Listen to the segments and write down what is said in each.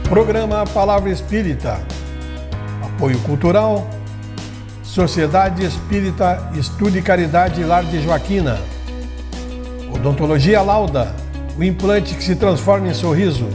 Programa Palavra Espírita. Apoio Cultural. Sociedade Espírita Estudo e Caridade Lar de Joaquina. Odontologia Lauda. O implante que se transforma em sorriso.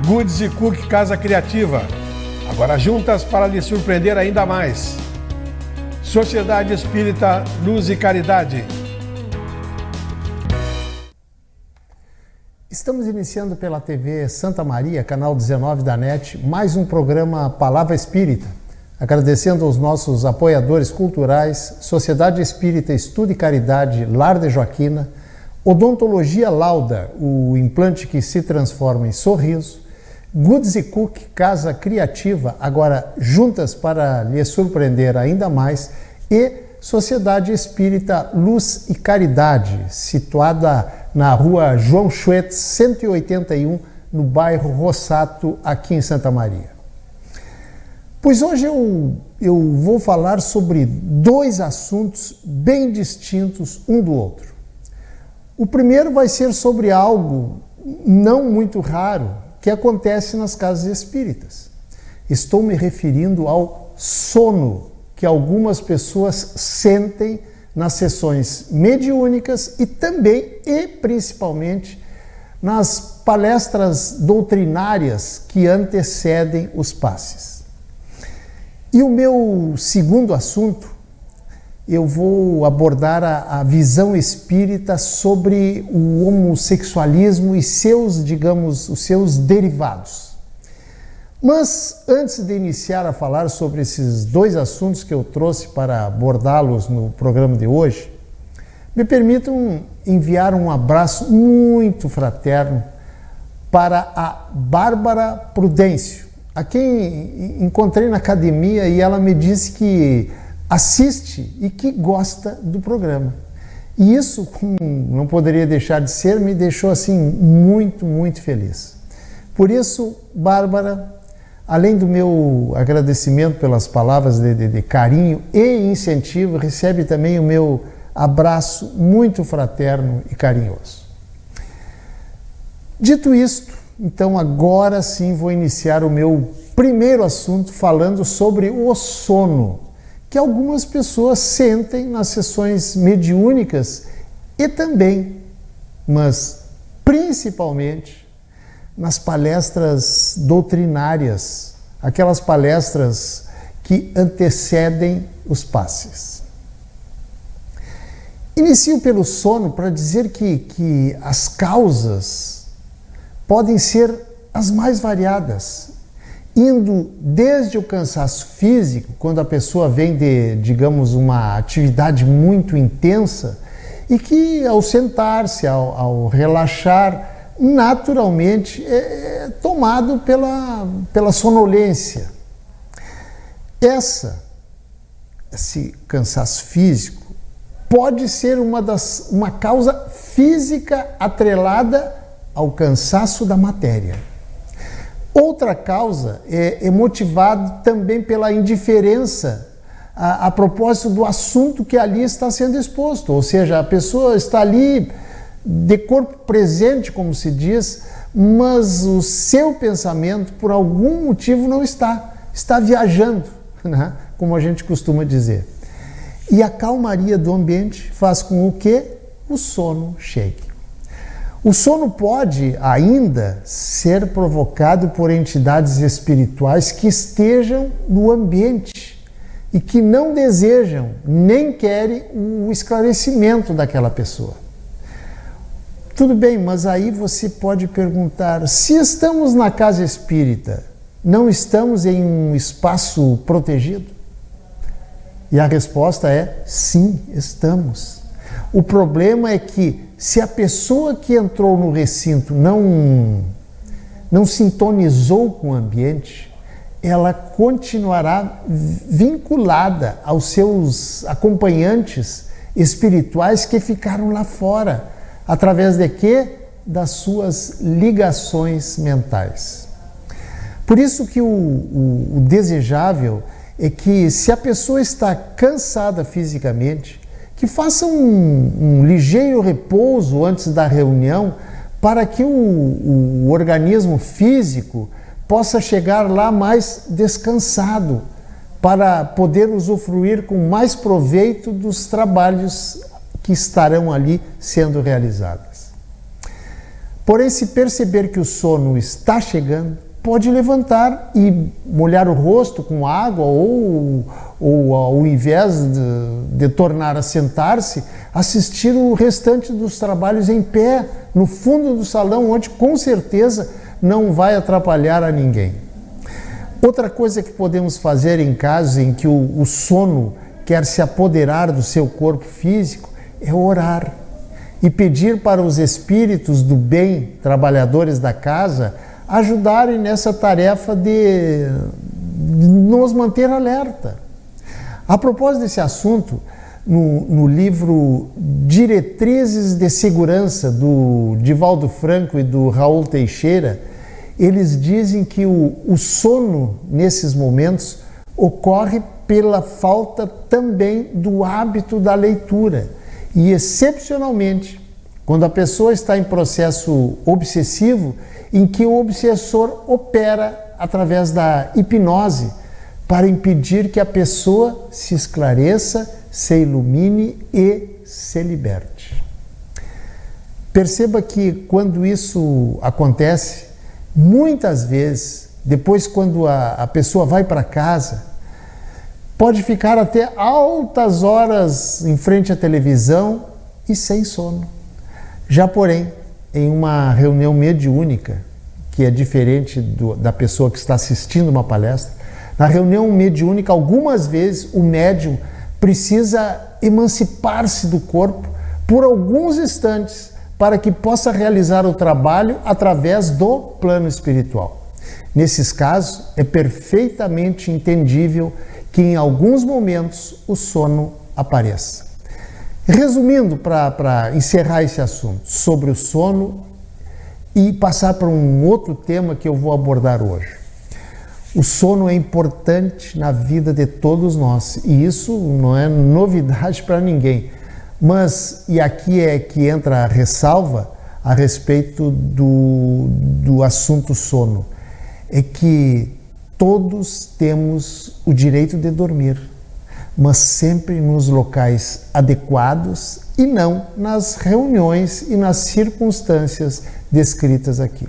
Goods e Cook Casa Criativa. Agora juntas para lhe surpreender ainda mais. Sociedade Espírita Luz e Caridade. Estamos iniciando pela TV Santa Maria, canal 19 da NET, mais um programa Palavra Espírita. Agradecendo aos nossos apoiadores culturais, Sociedade Espírita Estudo e Caridade Lar de Joaquina, Odontologia Lauda, o implante que se transforma em sorriso, Goods e Cook Casa Criativa, agora juntas para lhe surpreender ainda mais, e Sociedade Espírita Luz e Caridade, situada na rua João Schwetz, 181, no bairro Rossato, aqui em Santa Maria. Pois hoje eu vou falar sobre dois assuntos bem distintos um do outro. O primeiro vai ser sobre algo não muito raro que acontece nas casas espíritas. Estou me referindo ao sono que algumas pessoas sentem nas sessões mediúnicas e também e principalmente nas palestras doutrinárias que antecedem os passes. E o meu segundo assunto, eu vou abordar a visão espírita sobre o homossexualismo e seus, digamos, os seus derivados. Mas antes de iniciar a falar sobre esses dois assuntos que eu trouxe para abordá-los no programa de hoje, me permitam enviar um abraço muito fraterno para a Bárbara Prudêncio, a quem encontrei na academia e ela me disse que assiste e que gosta do programa. E isso, como não poderia deixar de ser, me deixou assim muito, muito feliz. Por isso, Bárbara, além do meu agradecimento pelas palavras de carinho e incentivo, recebe também o meu abraço muito fraterno e carinhoso. Dito isto, então agora sim vou iniciar o meu primeiro assunto falando sobre o sono, que algumas pessoas sentem nas sessões mediúnicas e também, mas principalmente, nas palestras doutrinárias, aquelas palestras que antecedem os passes. Inicio pelo sono para dizer que as causas podem ser as mais variadas, indo desde o cansaço físico, quando a pessoa vem de, digamos, uma atividade muito intensa e que ao sentar-se, ao relaxar, naturalmente é tomado pela sonolência. Esse cansaço físico pode ser uma causa física atrelada ao cansaço da matéria. Outra causa é motivada também pela indiferença a propósito do assunto que ali está sendo exposto, ou seja, a pessoa está ali de corpo presente, como se diz, mas o seu pensamento, por algum motivo, não está viajando, né? Como a gente costuma dizer. E a calmaria do ambiente faz com que o sono chegue. O sono pode ainda ser provocado por entidades espirituais que estejam no ambiente e que não desejam nem querem o esclarecimento daquela pessoa. Tudo bem, mas aí você pode perguntar, se estamos na casa espírita, não estamos em um espaço protegido? E a resposta é sim, estamos. O problema é que se a pessoa que entrou no recinto não sintonizou com o ambiente, ela continuará vinculada aos seus acompanhantes espirituais que ficaram lá fora. Através de quê? Das suas ligações mentais. Por isso que o desejável é que, se a pessoa está cansada fisicamente, que faça um ligeiro repouso antes da reunião para que o organismo físico possa chegar lá mais descansado, para poder usufruir com mais proveito dos trabalhos que estarão ali sendo realizados. Porém, se perceber que o sono está chegando, pode levantar e molhar o rosto com água ou ao invés de tornar a sentar-se, assistir o restante dos trabalhos em pé, no fundo do salão, onde com certeza não vai atrapalhar a ninguém. Outra coisa que podemos fazer em casos em que o sono quer se apoderar do seu corpo físico é orar e pedir para os espíritos do bem, trabalhadores da casa, ajudarem nessa tarefa de nos manter alerta. A propósito desse assunto, no livro Diretrizes de Segurança, do Divaldo Franco e do Raul Teixeira, eles dizem que o sono, nesses momentos, ocorre pela falta também do hábito da leitura. E, excepcionalmente, quando a pessoa está em processo obsessivo, em que o obsessor opera através da hipnose para impedir que a pessoa se esclareça, se ilumine e se liberte. Perceba que quando isso acontece, muitas vezes, depois quando a pessoa vai para casa, pode ficar até altas horas em frente à televisão e sem sono. Já porém, em uma reunião mediúnica, que é diferente da pessoa que está assistindo uma palestra, na reunião mediúnica, algumas vezes o médium precisa emancipar-se do corpo por alguns instantes para que possa realizar o trabalho através do plano espiritual. Nesses casos, é perfeitamente entendível que em alguns momentos o sono apareça. Resumindo, para encerrar esse assunto sobre o sono e passar para um outro tema que eu vou abordar hoje. O sono é importante na vida de todos nós e isso não é novidade para ninguém. Mas, e aqui é que entra a ressalva a respeito do assunto sono, é que todos temos o direito de dormir, mas sempre nos locais adequados e não nas reuniões e nas circunstâncias descritas aqui.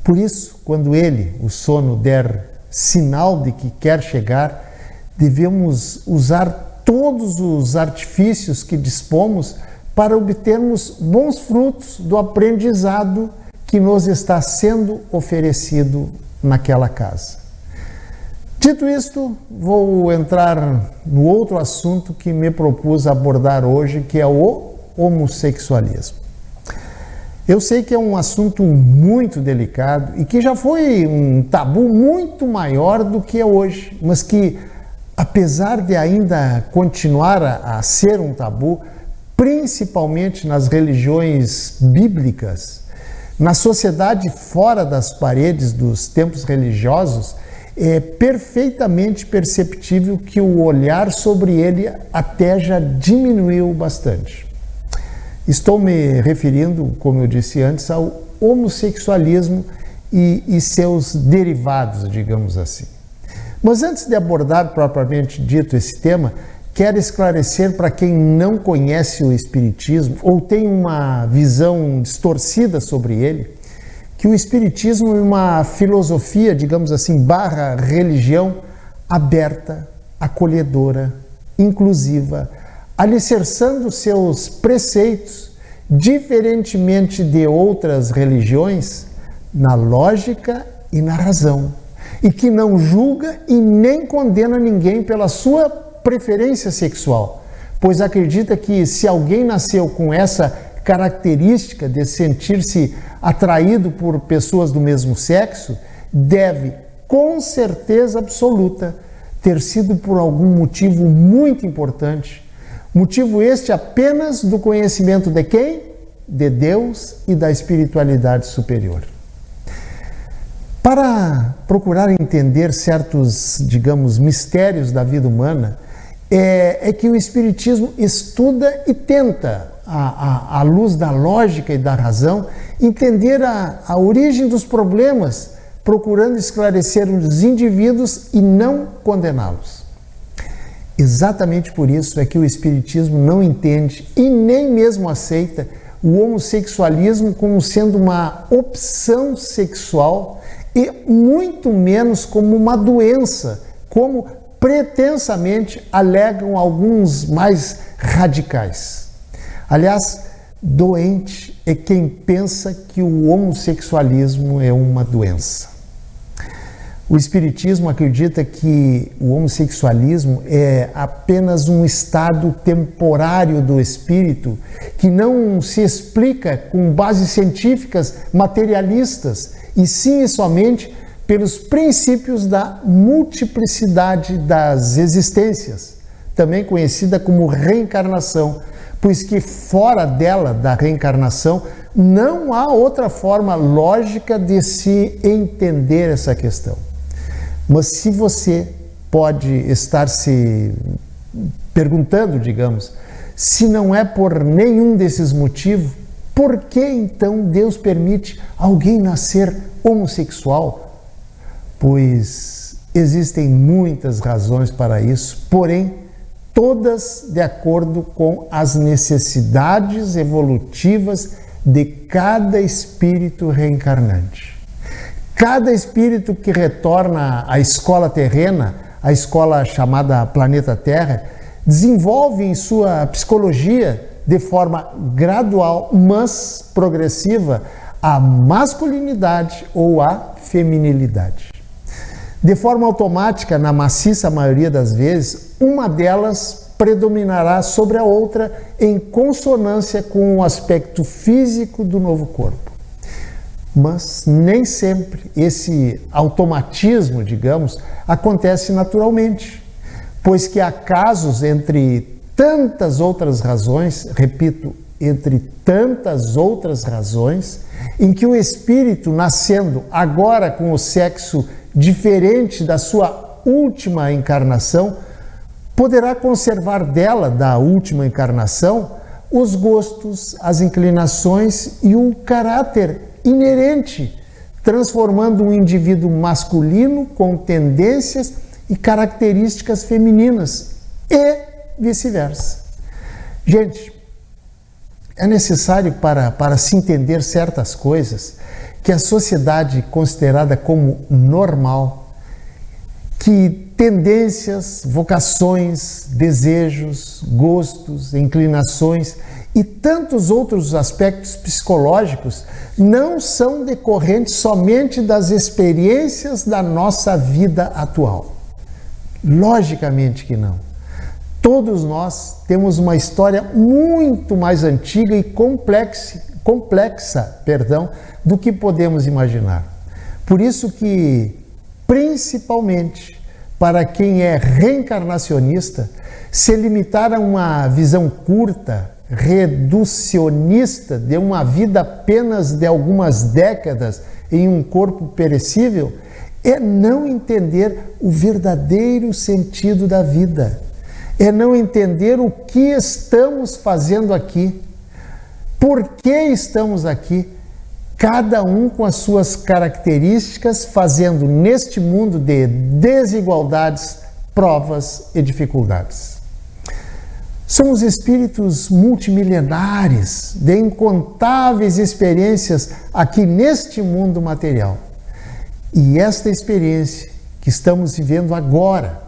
Por isso, quando o sono, der sinal de que quer chegar, devemos usar todos os artifícios que dispomos para obtermos bons frutos do aprendizado que nos está sendo oferecido naquela casa. Dito isto, vou entrar no outro assunto que me propus abordar hoje, que é o homossexualismo. Eu sei que é um assunto muito delicado e que já foi um tabu muito maior do que é hoje, mas que, apesar de ainda continuar a ser um tabu, principalmente nas religiões bíblicas, na sociedade fora das paredes dos templos religiosos, é perfeitamente perceptível que o olhar sobre ele até já diminuiu bastante. Estou me referindo, como eu disse antes, ao homossexualismo e seus derivados, digamos assim. Mas antes de abordar propriamente dito esse tema, quero esclarecer para quem não conhece o Espiritismo ou tem uma visão distorcida sobre ele, que o Espiritismo é uma filosofia, digamos assim, barra religião aberta, acolhedora, inclusiva, alicerçando seus preceitos, diferentemente de outras religiões, na lógica e na razão, e que não julga e nem condena ninguém pela sua preferência sexual, pois acredita que se alguém nasceu com essa característica de sentir-se atraído por pessoas do mesmo sexo, deve, com certeza absoluta, ter sido por algum motivo muito importante. Motivo este apenas do conhecimento de quem? De Deus e da espiritualidade superior. Para procurar entender certos, digamos, mistérios da vida humana, é que o Espiritismo estuda e tenta, à luz da lógica e da razão, entender a origem dos problemas, procurando esclarecer os indivíduos e não condená-los. Exatamente por isso é que o Espiritismo não entende e nem mesmo aceita o homossexualismo como sendo uma opção sexual e muito menos como uma doença, como pretensamente alegam alguns mais radicais. Aliás, doente é quem pensa que o homossexualismo é uma doença. O Espiritismo acredita que o homossexualismo é apenas um estado temporário do espírito que não se explica com bases científicas materialistas, e sim e somente pelos princípios da multiplicidade das existências, também conhecida como reencarnação, pois que fora dela, da reencarnação, não há outra forma lógica de se entender essa questão. Mas se você pode estar se perguntando, digamos, se não é por nenhum desses motivos, por que então Deus permite alguém nascer homossexual? Pois existem muitas razões para isso, porém, todas de acordo com as necessidades evolutivas de cada espírito reencarnante. Cada espírito que retorna à escola terrena, a escola chamada Planeta Terra, desenvolve em sua psicologia, de forma gradual, mas progressiva, a masculinidade ou a feminilidade. De forma automática, na maciça maioria das vezes, uma delas predominará sobre a outra em consonância com o aspecto físico do novo corpo. Mas nem sempre esse automatismo, digamos, acontece naturalmente, pois que há casos entre tantas outras razões, repito, entre tantas outras razões, em que o espírito, nascendo agora com o sexo diferente da sua última encarnação, poderá conservar dela, da última encarnação, os gostos, as inclinações e o caráter inerente, transformando um indivíduo masculino com tendências e características femininas e vice-versa. Gente, é necessário para se entender certas coisas que a sociedade considerada como normal, que tendências, vocações, desejos, gostos, inclinações e tantos outros aspectos psicológicos não são decorrentes somente das experiências da nossa vida atual. Logicamente que não. Todos nós temos uma história muito mais antiga e complexa, do que podemos imaginar. Por isso que, principalmente para quem é reencarnacionista, se limitar a uma visão curta, reducionista, de uma vida apenas de algumas décadas em um corpo perecível, é não entender o verdadeiro sentido da vida, é não entender o que estamos fazendo aqui, por que estamos aqui, cada um com as suas características, fazendo neste mundo de desigualdades, provas e dificuldades. Somos espíritos multimilenares, de incontáveis experiências aqui neste mundo material. E esta experiência que estamos vivendo agora,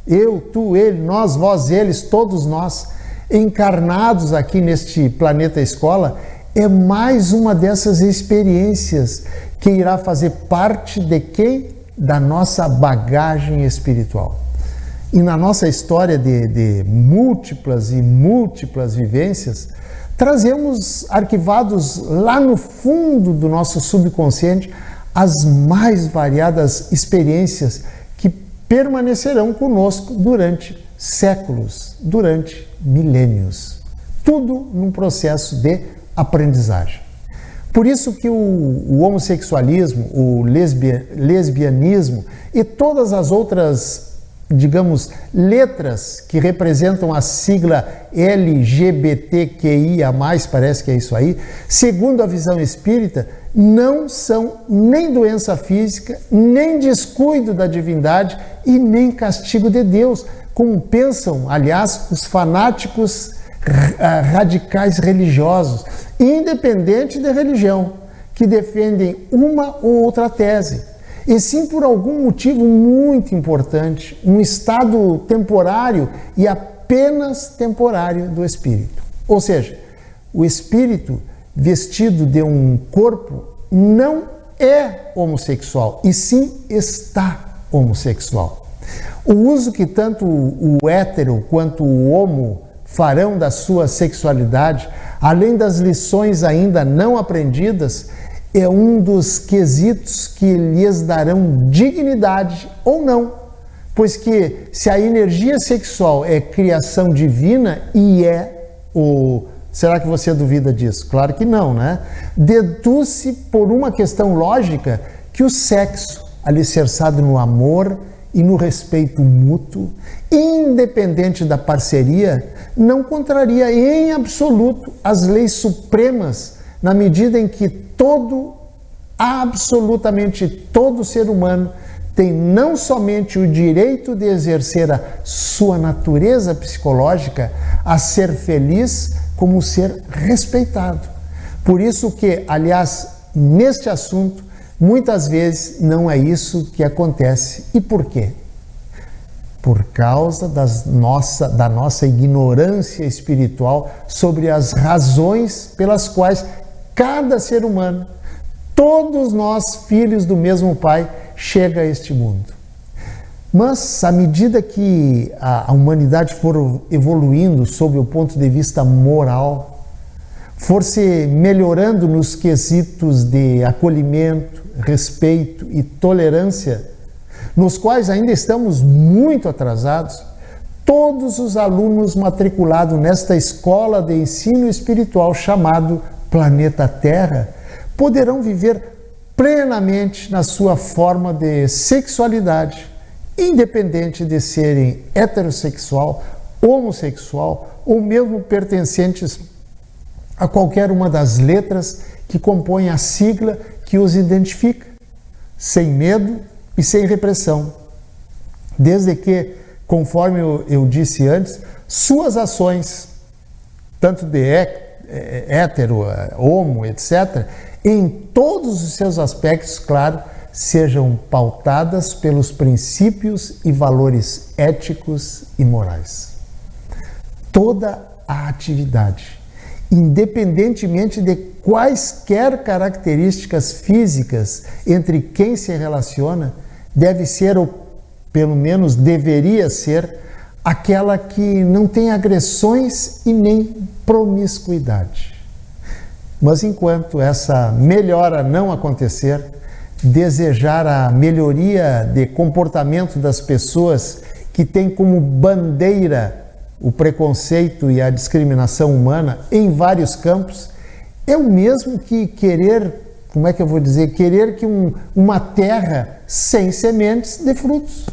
eu, tu, ele, nós, vós, eles, todos nós, encarnados aqui neste planeta escola, é mais uma dessas experiências que irá fazer parte de quem? Da nossa bagagem espiritual. E na nossa história de múltiplas e múltiplas vivências, trazemos arquivados lá no fundo do nosso subconsciente as mais variadas experiências que permanecerão conosco durante séculos, durante milênios. Tudo num processo de aprendizagem. Por isso que o homossexualismo, o lesbianismo e todas as outras digamos, letras que representam a sigla LGBTQIA+, parece que é isso aí, segundo a visão espírita, não são nem doença física, nem descuido da divindade e nem castigo de Deus, como pensam, aliás, os fanáticos radicais religiosos, independente da religião, que defendem uma ou outra tese, e sim por algum motivo muito importante, um estado temporário e apenas temporário do espírito. Ou seja, o espírito vestido de um corpo não é homossexual, e sim está homossexual. O uso que tanto o hétero quanto o homo farão da sua sexualidade, além das lições ainda não aprendidas, é um dos quesitos que lhes darão dignidade ou não, pois que se a energia sexual é criação divina e será que você duvida disso? Claro que não, né? Deduz-se por uma questão lógica que o sexo, alicerçado no amor e no respeito mútuo, independente da parceria, não contraria em absoluto as leis supremas, na medida em que absolutamente todo ser humano tem não somente o direito de exercer a sua natureza psicológica, a ser feliz, como ser respeitado. Por isso que, aliás, neste assunto, muitas vezes não é isso que acontece. E por quê? Por causa da nossa ignorância espiritual sobre as razões pelas quais cada ser humano, todos nós, filhos do mesmo Pai, chega a este mundo. Mas, à medida que a humanidade for evoluindo sob o ponto de vista moral, for se melhorando nos quesitos de acolhimento, respeito e tolerância, nos quais ainda estamos muito atrasados, todos os alunos matriculados nesta escola de ensino espiritual chamado Planeta Terra poderão viver plenamente na sua forma de sexualidade, independente de serem heterossexual, homossexual ou mesmo pertencentes a qualquer uma das letras que compõem a sigla que os identifica, sem medo e sem repressão, desde que, conforme eu disse antes, suas ações, tanto de hétero, homo, etc., em todos os seus aspectos, claro, sejam pautadas pelos princípios e valores éticos e morais. Toda a atividade, independentemente de quaisquer características físicas entre quem se relaciona, deve ser, ou pelo menos deveria ser, aquela que não tem agressões e nem promiscuidade. Mas enquanto essa melhora não acontecer, desejar a melhoria de comportamento das pessoas que têm como bandeira o preconceito e a discriminação humana em vários campos, é o mesmo que querer, querer que uma terra sem sementes dê frutos.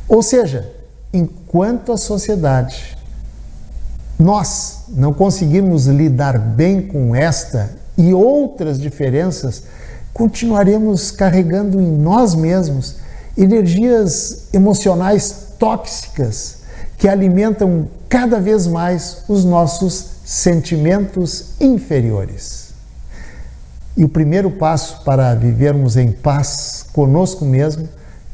Ou seja, enquanto a sociedade, nós não conseguirmos lidar bem com esta e outras diferenças, continuaremos carregando em nós mesmos energias emocionais tóxicas que alimentam cada vez mais os nossos sentimentos inferiores. E o primeiro passo para vivermos em paz conosco mesmo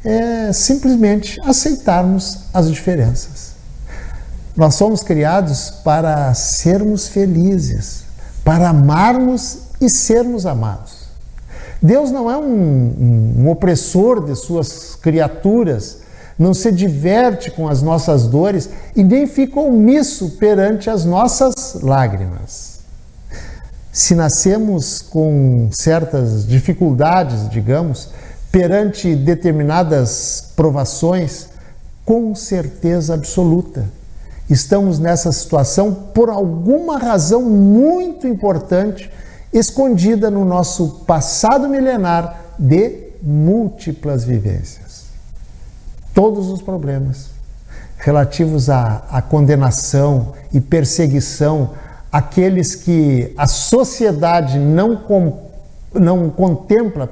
é simplesmente aceitarmos as diferenças. Nós somos criados para sermos felizes, para amarmos e sermos amados. Deus não é um opressor de suas criaturas, não se diverte com as nossas dores e nem fica omisso perante as nossas lágrimas. Se nascemos com certas dificuldades, digamos, perante determinadas provações, com certeza absoluta, estamos nessa situação por alguma razão muito importante, escondida no nosso passado milenar de múltiplas vivências. todos os problemas relativos à condenação e perseguição àqueles que a sociedade não contempla,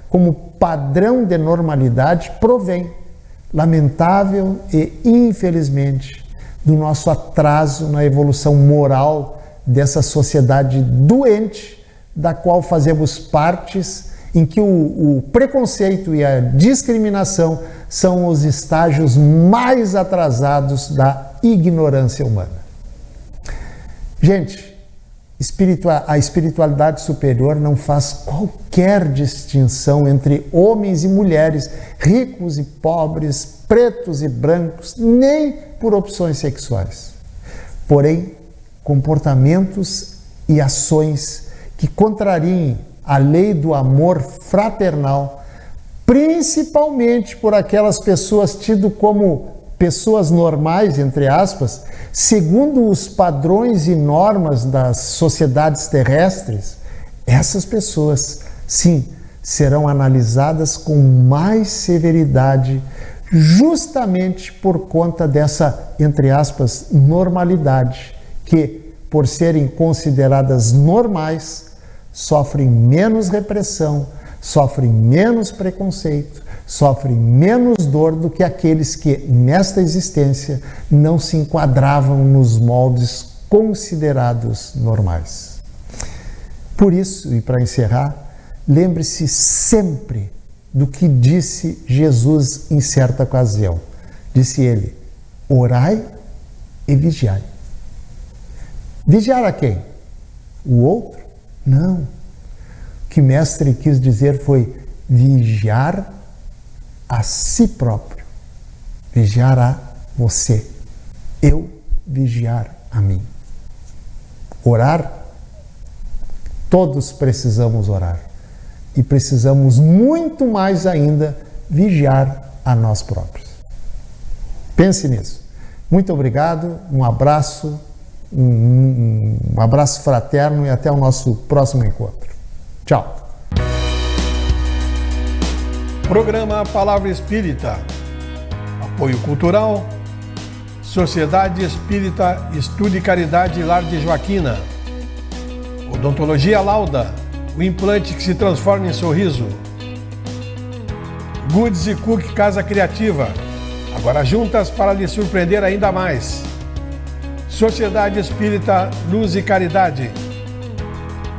como padrão de normalidade, provém, lamentável e infelizmente, do nosso atraso na evolução moral dessa sociedade doente, da qual fazemos partes, em que o preconceito e a discriminação são os estágios mais atrasados da ignorância humana. Gente, a espiritualidade superior não faz qualquer distinção entre homens e mulheres, ricos e pobres, pretos e brancos, nem por opções sexuais. Porém, comportamentos e ações que contrariem a lei do amor fraternal, principalmente por aquelas pessoas tidas como pessoas normais, entre aspas, segundo os padrões e normas das sociedades terrestres, essas pessoas, sim, serão analisadas com mais severidade, justamente por conta dessa, entre aspas, normalidade, que, por serem consideradas normais, sofrem menos repressão, sofrem menos preconceito, sofrem menos dor do que aqueles que, nesta existência, não se enquadravam nos moldes considerados normais. Por isso, e para encerrar, lembre-se sempre do que disse Jesus em certa ocasião. Disse ele: orai e vigiai. Vigiar a quem? O outro? Não. O que o mestre quis dizer foi vigiar a si próprio, vigiar a você, eu vigiar a mim. Orar, todos precisamos orar e precisamos muito mais ainda vigiar a nós próprios. Pense nisso. Muito obrigado, um abraço, um abraço fraterno e até o nosso próximo encontro. Tchau. Programa Palavra Espírita. Apoio Cultural. Sociedade Espírita Estudo e Caridade Lar de Joaquina. Odontologia Lauda. O implante que se transforma em sorriso. Goods e Cook Casa Criativa. Agora juntas para lhe surpreender ainda mais. Sociedade Espírita Luz e Caridade.